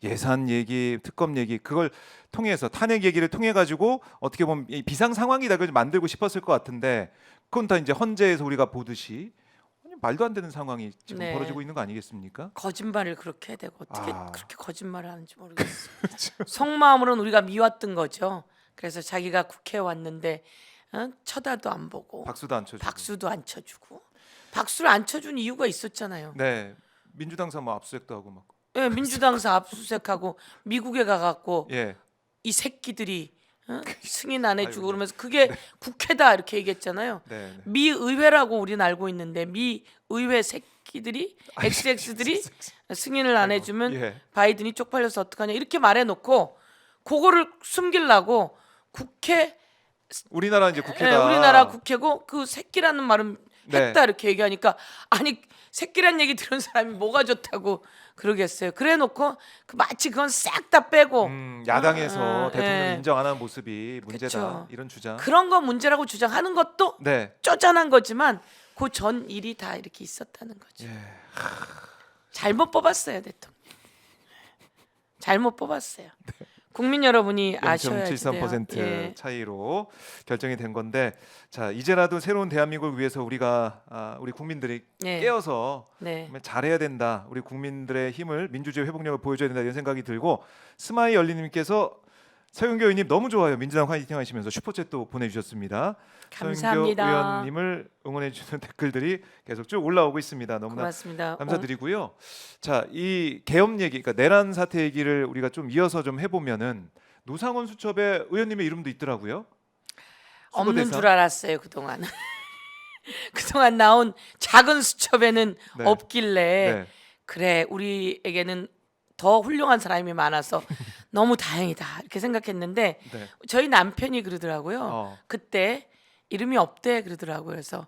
예산 얘기, 특검 얘기 그걸 통해서 탄핵 얘기를 통해 가지고 어떻게 보면 이 비상 상황이다 그걸 만들고 싶었을 것 같은데 그건 다 이제 헌재에서 우리가 보듯이 말도 안 되는 상황이 지금 네. 벌어지고 있는 거 아니겠습니까? 거짓말을 그렇게 해야 되고 어떻게 아. 그렇게 거짓말을 하는지 모르겠어요. 속마음으로는 우리가 미웠던 거죠. 그래서 자기가 국회에 왔는데 쳐다도 안 보고 박수도 안 쳐주고. 박수도 안 쳐주고 박수를 안 쳐준 이유가 있었잖아요. 네. 민주당사 뭐 압수수색도 하고 막. 예, 민주당사 압수수색하고 미국에 가갖고 예. 이 새끼들이 승인 안 해주고 아이고, 네. 그러면서 그게 국회다 이렇게 얘기했잖아요. 네. 네. 미 의회라고 우리는 알고 있는데 미 의회 새끼들이 XX들이 승인을 안 아이고, 해주면 예. 바이든이 쪽팔려서 어떡하냐 이렇게 말해놓고 그거를 숨기려고 국회 우리나라 이제 국회다. 우리나라 국회고 그 새끼라는 말은 네. 했다 이렇게 얘기하니까 아니 새끼란 얘기 들은 사람이 뭐가 좋다고 그러겠어요. 그래놓고 그 마치 그건 싹 다 빼고 야당에서 대통령 예. 인정 안 하는 모습이 문제다. 그쵸. 이런 주장. 그런 거 문제라고 주장하는 것도 네. 쪼잔한 거지만 그 전 일이 다 이렇게 있었다는 거죠. 예. 잘못 뽑았어요 대통령. 잘못 뽑았어요. 국민 여러분이 아셔야지 돼요. 0.73% 예. 차이로 결정이 된 건데 자 이제라도 새로운 대한민국을 위해서 우리가 우리 국민들이 예. 깨어서 네. 잘해야 된다. 우리 국민들의 힘을 민주주의 회복력을 보여줘야 된다 이런 생각이 들고 스마이 열리님께서 서영교 의원님 너무 좋아요. 민주당 화이팅 하시면서 슈퍼챗도 보내주셨습니다. 감사합니다. 서영교 의원님을 응원해주는 댓글들이 계속 쭉 올라오고 있습니다. 너무나 고맙습니다. 감사드리고요. 자, 이 계엄 얘기, 그러니까 내란 사태 얘기를 우리가 좀 이어서 좀 해보면은 노상원 수첩에 의원님의 이름도 있더라고요. 없는 수고대사. 줄 알았어요 그동안. 그동안 나온 작은 수첩에는 네. 없길래 네. 그래 우리에게는 더 훌륭한 사람이 많아서 너무 다행이다 이렇게 생각했는데 네. 저희 남편이 그러더라고요. 어. 그때 이름이 없대 그러더라고요. 그래서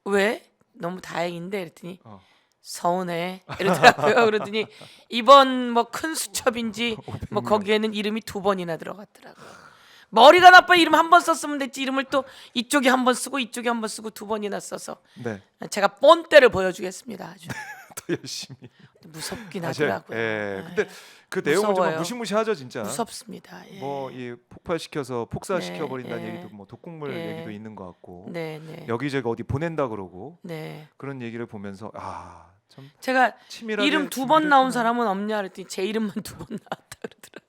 왜? 너무 다행인데 그랬더니 어. 서운해 이러더라고요. 그러더니 이번 뭐 큰 수첩인지 뭐 500명. 거기에는 이름이 2번이나 들어갔더라고요. 머리가 나빠 이름 한 번 썼으면 됐지 이름을 또 이쪽에 한 번 쓰고 이쪽에 한 번 쓰고 2번이나 써서 네. 제가 뻔때를 보여주겠습니다. 아주 더 열심히 무섭긴 하셔야- 하더라고요. 예. 예. 근데 그 내용은 무서워요. 좀 무시무시하죠, 진짜. 무섭습니다. 예. 뭐 이 폭발시켜서 폭사시켜 네, 버린다는 예. 얘기도 뭐 독극물 예. 얘기도 있는 것 같고 네, 네, 여기저기 어디 보낸다 그러고 네. 그런 얘기를 보면서 참 제가 치밀하게 이름 2번 준비를 나온 했구나. 사람은 없냐 그랬더니 제 이름만 2번 나왔다 그러더라고요.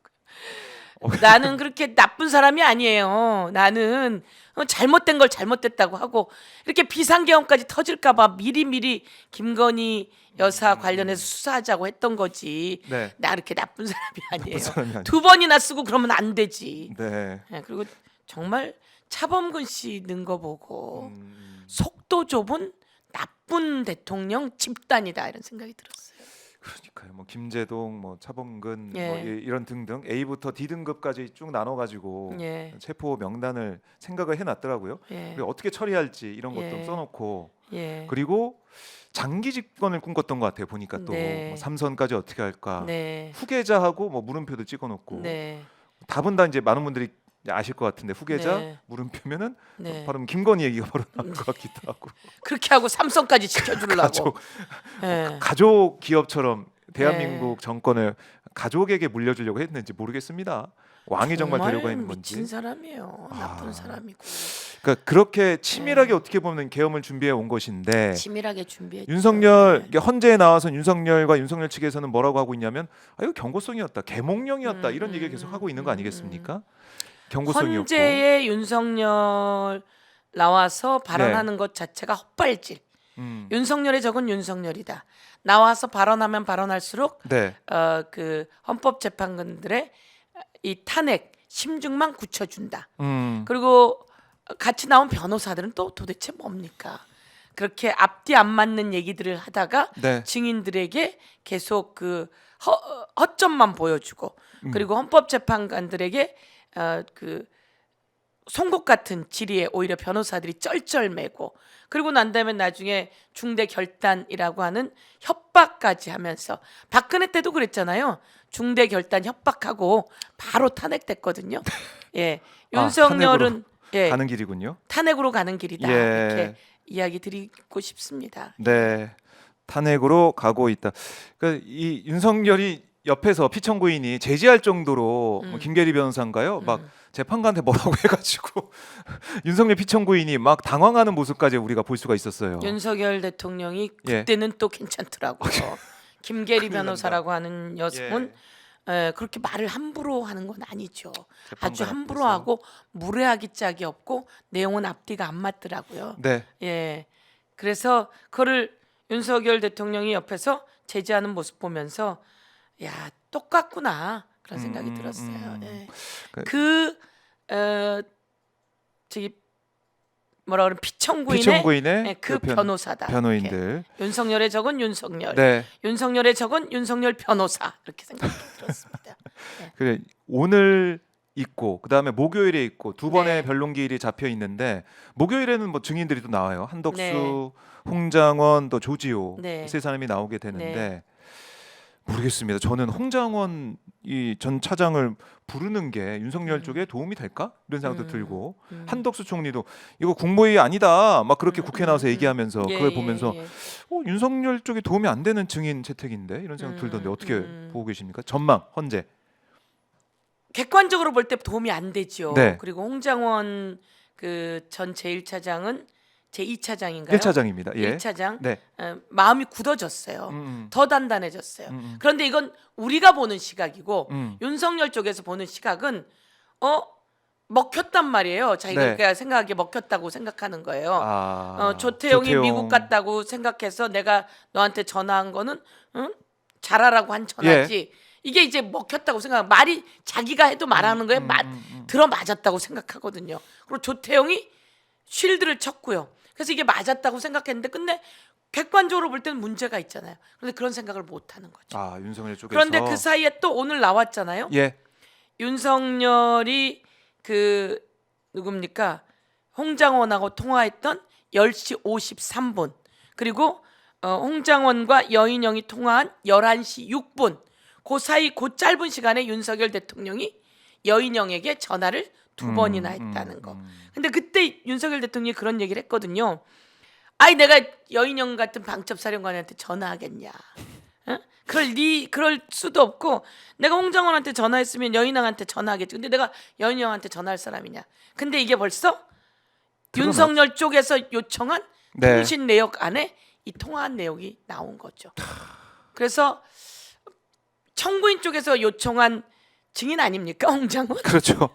나는 그렇게 나쁜 사람이 아니에요. 나는 잘못된 걸 잘못됐다고 하고 이렇게 비상계엄까지 터질까봐 미리미리 김건희 여사 관련해서 수사하자고 했던 거지. 네. 나 그렇게 나쁜 사람이 아니에요. 사람이 아니에요. 2번이나 쓰고 그러면 안 되지. 네. 예, 그리고 정말 차범근 씨 는 거 보고 음. 속도 좁은 나쁜 대통령 집단이다 이런 생각이 들었어요. 그러니까요. 뭐 김재동, 뭐 차범근, 예. 뭐 이런 등등 A부터 D 등급까지 쭉 나눠가지고 예. 체포 명단을 생각을 해놨더라고요. 예. 그리고 어떻게 처리할지 이런 것도 예. 써놓고 예. 그리고 장기 집권을 꿈꿨던 것 같아요. 보니까 또 네. 뭐 3선까지 어떻게 할까. 네. 후계자하고 뭐 물음표도 찍어놓고 네. 답은 다 이제 많은 분들이 아실 것 같은데 후계자 네. 물음표면은 네. 바로 김건희 얘기가 바로 나올 것 같기도 하고 그렇게 하고 삼성까지 지켜주려고. 가족 예. 가족 기업처럼 대한민국 네. 정권을 가족에게 물려주려고 했는지 모르겠습니다. 왕이 정말 되려고 했는 미친 건지. 사람이에요. 나쁜 아. 사람이고 그러니까 그렇게 치밀하게 네. 어떻게 보면 계엄을 준비해 온 것인데 치밀하게 준비했죠. 윤석열 네. 이게 헌재에 나와서 윤석열과 윤석열 측에서는 뭐라고 하고 있냐면 이거 경고성이었다, 계몽령이었다 이런 얘기를 계속 하고 있는 거 아니겠습니까? 경고성이었고. 헌재에 윤석열 나와서 발언하는 것 자체가 헛발질. 음. 윤석열의 적은 윤석열이다. 나와서 발언하면 발언할수록 네. 그 헌법재판관들의 이 탄핵 심증만 굳혀준다. 그리고 같이 나온 변호사들은 또 도대체 뭡니까? 그렇게 앞뒤 안 맞는 얘기들을 하다가 네. 증인들에게 계속 그 허점만 보여주고 그리고 헌법재판관들에게 그 송곳 같은 질의에 오히려 변호사들이 쩔쩔매고 그리고 난 다음에 나중에 중대 결단이라고 하는 협박까지 하면서 박근혜 때도 그랬잖아요. 중대 결단 협박하고 바로 탄핵됐거든요. 예, 윤석열은 예, 가는 길이군요. 탄핵으로 가는 길이다. 예. 이렇게 이야기 드리고 싶습니다. 네. 탄핵으로 가고 있다. 그러니까 이 윤석열이 옆에서 피청구인이 제지할 정도로 뭐 김계리 변호사인가요? 막 음. 재판관한테 뭐라고 해가지고 윤석열 피청구인이 막 당황하는 모습까지 우리가 볼 수가 있었어요. 윤석열 대통령이 예. 그때는 또 괜찮더라고요. 김계리 큰일 난다. 변호사라고 하는 여성은 그렇게 말을 함부로 하는 건 아니죠. 아주 재판관 함부로 앞에서. 하고 무례하기 짝이 없고 내용은 앞뒤가 안 맞더라고요. 네. 예. 그래서 그거를 윤석열 대통령이 옆에서 제지하는 모습 보면서 야 똑같구나 그런 생각이 들었어요. 예. 그- 저기 뭐라 그래 피청구인의 피청구인의 예, 그 그 변호사다. 변호인들. 이렇게. 윤석열의 적은 윤석열, 네. 윤석열의 적은 윤석열 변호사 이렇게 생각이 들었습니다. 그래 오늘 있고 그다음에 목요일에 있고 두 번의 네. 변론기일이 잡혀 있는데 목요일에는 뭐 증인들이 또 나와요. 한덕수, 네. 홍장원, 또 조지호 네. 세 사람이 나오게 되는데 네. 모르겠습니다. 저는 홍장원 이 전 차장을 부르는 게 윤석열 쪽에 도움이 될까 이런 생각도 들고 한덕수 총리도 이거 국무회의 아니다 막 그렇게 국회 나와서 얘기하면서 그걸 보면서 예. 윤석열 쪽에 도움이 안 되는 증인 채택인데 이런 생각 들던데 어떻게 보고 계십니까? 전망 헌재. 객관적으로 볼 때 도움이 안 되죠. 네. 그리고 홍장원 그 전 제1차장은 제2차장인가요? 1차장입니다. 예. 1차장 네. 마음이 굳어졌어요. 음. 더 단단해졌어요. 그런데 이건 우리가 보는 시각이고 음. 윤석열 쪽에서 보는 시각은 먹혔단 말이에요. 자기가 네. 생각하기에 먹혔다고 생각하는 거예요. 조태용이 조태용. 미국 갔다고 생각해서 내가 너한테 전화한 거는 잘하라고 한 전화지. 이게 이제 먹혔다고 생각. 말이 자기가 해도 말하는 거에 들어 맞았다고 생각하거든요. 그리고 조태용이 쉴드를 쳤고요. 그래서 이게 맞았다고 생각했는데 근데 객관적으로 볼 때는 문제가 있잖아요. 그런데 그런 생각을 못 하는 거죠. 윤석열 쪽에서. 그런데 그 사이에 또 오늘 나왔잖아요. 예. 윤석열이 그 누굽니까? 홍장원하고 통화했던 10시 53분. 그리고 홍장원과 여인영이 통화한 11시 6분. 그 사이 그 짧은 시간에 윤석열 대통령이 여인영에게 전화를 두 번이나 했다는 거. 근데 그때 윤석열 대통령이 그런 얘기를 했거든요. 아이 내가 여인영 같은 방첩사령관한테 전화하겠냐? 그럴 수도 없고 내가 홍장원한테 전화했으면 여인영한테 전화하겠지. 근데 내가 여인영한테 전화할 사람이냐? 근데 이게 벌써 윤석열 쪽에서 요청한 네. 통신 내역 안에 이 통화한 내용이 나온 거죠. 그래서 청구인 쪽에서 요청한 증인 아닙니까? 홍장원? 그렇죠.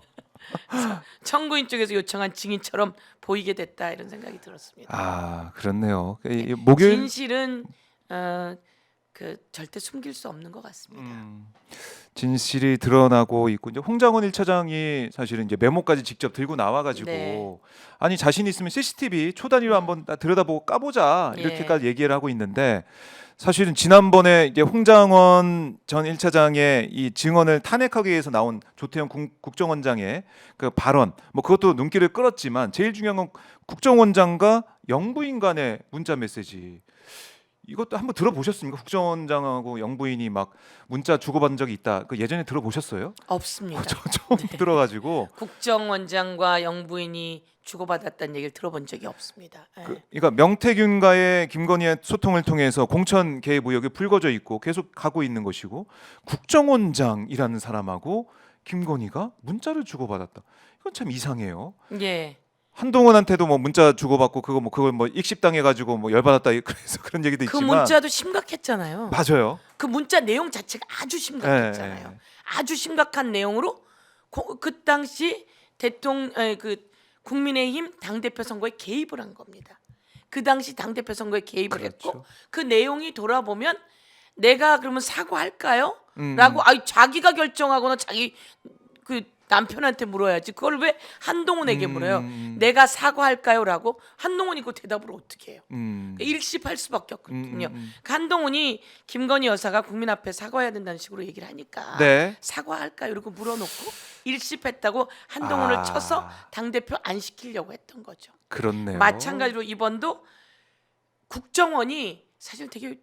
청구인 쪽에서 요청한 증인처럼 보이게 됐다 이런 생각이 들었습니다. 그렇네요. 이 목요일 진실은 그 절대 숨길 수 없는 것 같습니다. 진실이 드러나고 있고 이제 홍장원 1차장이 사실은 이제 메모까지 직접 들고 나와가지고 네. 아니 자신 있으면 CCTV 초단위로 한번 들여다보고 까보자 이렇게까지 얘기를 하고 있는데 사실은 지난번에 이제 홍장원 전 1차장의 이 증언을 탄핵하기 위해서 나온 조태용 국정원장의 그 발언 뭐 그것도 눈길을 끌었지만 제일 중요한 건 국정원장과 영부인 간의 문자 메시지 이것도 한번 들어보셨습니까? 국정원장하고 영부인이 막 문자 주고받은 적이 있다. 그 예전에 들어보셨어요? 없습니다. 저 처음 들어가지고 국정원장과 영부인이 주고받았다는 얘기를 들어본 적이 없습니다. 그러니까 명태균과의 김건희의 소통을 통해서 공천 개입 의혹이 불거져 있고 계속 가고 있는 것이고 국정원장이라는 사람하고 김건희가 문자를 주고받았다. 이건 참 이상해요. 예. 한동훈한테도 뭐 문자 주고받고 그걸 뭐 익십당해 가지고 뭐 열받았다 그래서 그런 얘기도 그 있지만 문자도 심각했잖아요. 맞아요. 그 문자 내용 자체가 아주 심각했잖아요. 네. 아주 심각한 내용으로 그 당시 국민의힘 당대표 선거에 개입을 한 겁니다. 그 당시 당대표 선거에 개입을 그렇죠. 했고 그 내용이 돌아보면 내가 그러면 사과할까요? 라고 자기가 결정하거나 자기 그 남편한테 물어야지. 그걸 왜 한동훈에게 물어요? 내가 사과할까요? 라고 한동훈이 그 대답을 어떻게 해요? 일십할 수밖에 없거든요. 한동훈이 김건희 여사가 국민 앞에 사과해야 된다는 식으로 얘기를 하니까 네. 사과할까요? 이러고 물어놓고 일십했다고 한동훈을 쳐서 당대표 안 시키려고 했던 거죠. 그렇네요. 마찬가지로 이번도 국정원이 사실 되게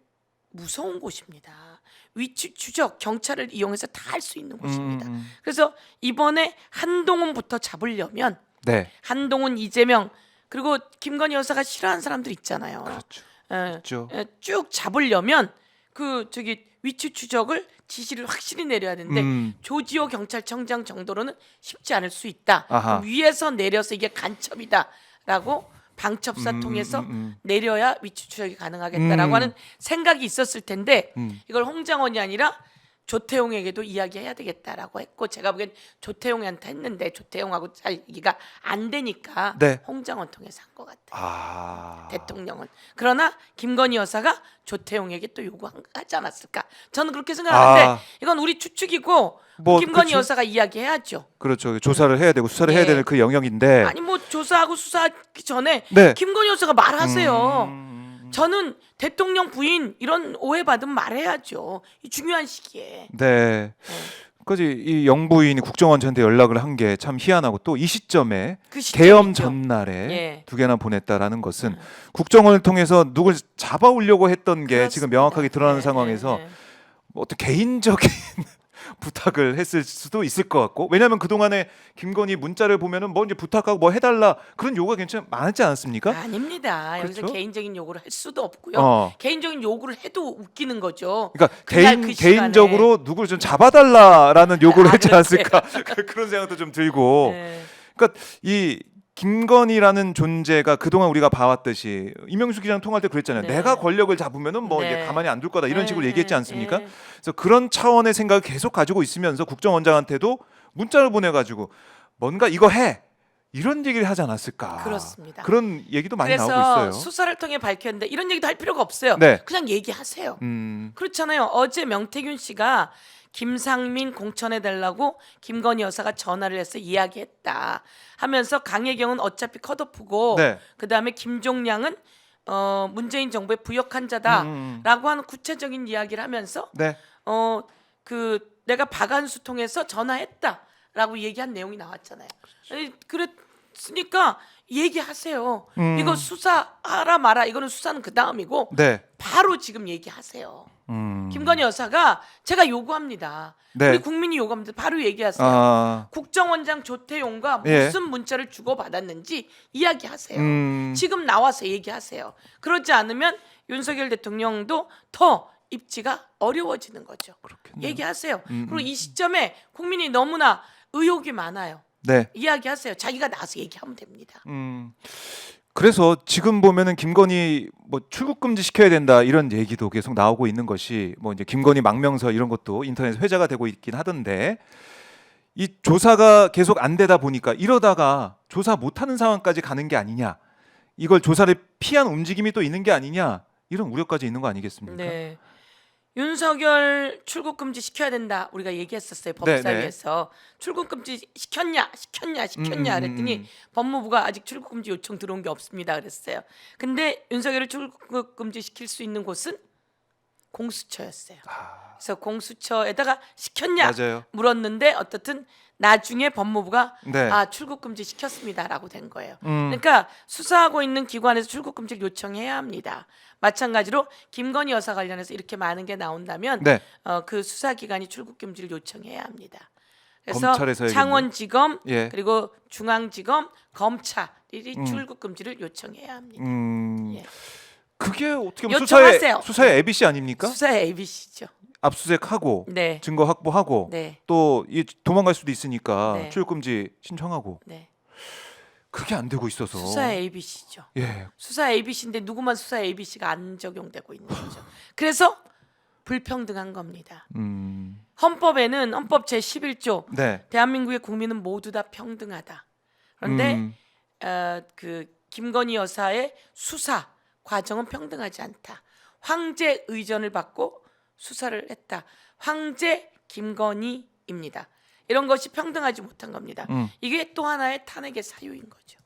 무서운 곳입니다. 위치 추적, 경찰을 이용해서 다 할 수 있는 곳입니다. 그래서 이번에 한동훈부터 잡으려면 네. 한동훈, 이재명 그리고 김건희 여사가 싫어하는 사람들 있잖아요. 그렇죠. 예, 있죠. 쭉 잡으려면 그 저기 위치 추적을 지시를 확실히 내려야 되는데 조지호 경찰청장 정도로는 쉽지 않을 수 있다. 아하. 위에서 내려서 이게 간첩이다라고 방첩사 통해서 내려야 위치 추적이 가능하겠다라고 하는 생각이 있었을 텐데 이걸 홍장원이 아니라 조태용에게도 이야기해야 되겠다라고 했고, 제가 보기엔 조태용한테 했는데 조태용하고 잘 얘기가 안 되니까 네. 홍장원 통해서 한 것 같아요. 아. 대통령은. 그러나 김건희 여사가 조태용에게 또 요구하지 않았을까? 저는 그렇게 생각하는데 아. 이건 우리 추측이고 뭐, 김건희 그치? 여사가 이야기해야죠. 그렇죠. 조사를 해야 되고 수사를 해야 예. 되는 그 영역인데. 아니 뭐 조사하고 수사하기 전에 네. 김건희 여사가 말하세요. 저는 대통령 부인 이런 오해받으면 말해야죠. 이 중요한 시기에. 네. 그지 이 영부인이 국정원한테 연락을 한 게 참 희한하고 또 이 시점에 그 시점이 계엄 있죠. 전날에 예. 2개나 보냈다라는 것은 국정원을 통해서 누굴 잡아오려고 했던 게 그렇습니다. 지금 명확하게 드러나는 예, 상황에서 예, 예. 뭐 어떤 개인적인 부탁을 했을 수도 있을 것 같고, 왜냐하면 그 동안에 김건희 문자를 보면은 뭐 이제 부탁하고 뭐 해달라 그런 요구가 굉장히 많았지 않았습니까? 아닙니다. 여기서 그렇죠? 개인적인 요구를 할 수도 없고요. 어. 개인적인 요구를 해도 웃기는 거죠. 그러니까 그날 그 시간에. 개인적으로 누구를 좀 잡아달라라는 요구를 아, 했지 그렇지. 않았을까 그런 생각도 좀 들고. 네. 그러니까 이 김건희라는 존재가 그동안 우리가 봐왔듯이 이명수 기자랑 통화할 때 그랬잖아요. 네. 내가 권력을 잡으면은 뭐 네. 이제 가만히 안 둘 거다 이런 네, 식으로 네, 얘기했지 않습니까? 네. 그래서 그런 차원의 생각을 계속 가지고 있으면서 국정원장한테도 문자를 보내가지고 뭔가 이거 해 이런 얘기를 하지 않았을까? 그렇습니다. 그런 얘기도 많이 나오고 그래서 있어요. 수사를 통해 밝혔는데 이런 얘기도 할 필요가 없어요. 네. 그냥 얘기하세요. 음, 그렇잖아요. 어제 명태균 씨가 김상민 공천해 달라고 김건희 여사가 전화를 해서 이야기했다 하면서 강혜경은 어차피 컷오프고 네. 그다음에 김종량은 문재인 정부의 부역한 자다라고 하는 구체적인 이야기를 하면서 네. 그 내가 박한수 통해서 전화했다라고 얘기한 내용이 나왔잖아요. 아니, 그랬으니까 얘기하세요. 이거 수사하라 마라 이거는 수사는 그 다음이고 네. 바로 지금 얘기하세요. 김건희 여사가 제가 요구합니다. 네. 우리 국민이 요구합니다. 바로 얘기하세요. 아, 국정원장 조태용과 예. 무슨 문자를 주고받았는지 이야기하세요. 음. 지금 나와서 얘기하세요. 그렇지 않으면 윤석열 대통령도 더 입지가 어려워지는 거죠. 그렇겠네요. 얘기하세요. 그리고 이 시점에 국민이 너무나 의혹이 많아요. 네. 이야기하세요. 자기가 나와서 얘기하면 됩니다. 그래서 지금 보면은 김건희 뭐 출국 금지 시켜야 된다 이런 얘기도 계속 나오고 있는 것이 뭐 이제 김건희 망명서 이런 것도 인터넷에 회자가 되고 있긴 하던데, 이 조사가 계속 안 되다 보니까 이러다가 조사 못하는 상황까지 가는 게 아니냐, 이걸 조사를 피한 움직임이 또 있는 게 아니냐 이런 우려까지 있는 거 아니겠습니까? 네. 윤석열 출국 금지 시켜야 된다. 우리가 얘기했었어요. 네, 법사위에서 출국 금지 시켰냐 그랬더니 법무부가 아직 출국 금지 요청 들어온 게 없습니다 그랬어요. 근데 윤석열을 출국 금지 시킬 수 있는 곳은 공수처였어요. 그래서 공수처에다가 시켰냐 맞아요. 물었는데 어떻든 나중에 법무부가 네. 출국 금지 시켰습니다라고 된 거예요. 그러니까 수사하고 있는 기관에서 출국 금지를 요청해야 합니다. 마찬가지로 김건희 여사 관련해서 이렇게 많은 게 나온다면 네. 그 수사 기관이 출국 금지를 요청해야 합니다. 그래서 검찰에서 해야겠네요. 창원지검 예. 그리고 중앙지검 검찰이 출국 금지를 요청해야 합니다. 예. 그게 어떻게 보면 요청하세요. 수사의 ABC 아닙니까? 수사의 ABC죠. 압수수색하고 네. 증거 확보하고 네. 또 이 도망갈 수도 있으니까 네. 출국금지 신청하고, 네. 그게 안 되고 있어서. 수사의 ABC죠. 예. 수사 ABC인데 누구만 수사 ABC가 안 적용되고 있는 거죠. 그래서 불평등한 겁니다. 헌법에는 헌법 제11조 네. 대한민국의 국민은 모두 다 평등하다. 그런데 그 김건희 여사의 수사 과정은 평등하지 않다. 황제 의전을 받고 수사를 했다. 황제 김건희입니다. 이런 것이 평등하지 못한 겁니다. 이게 또 하나의 탄핵의 사유인 거죠.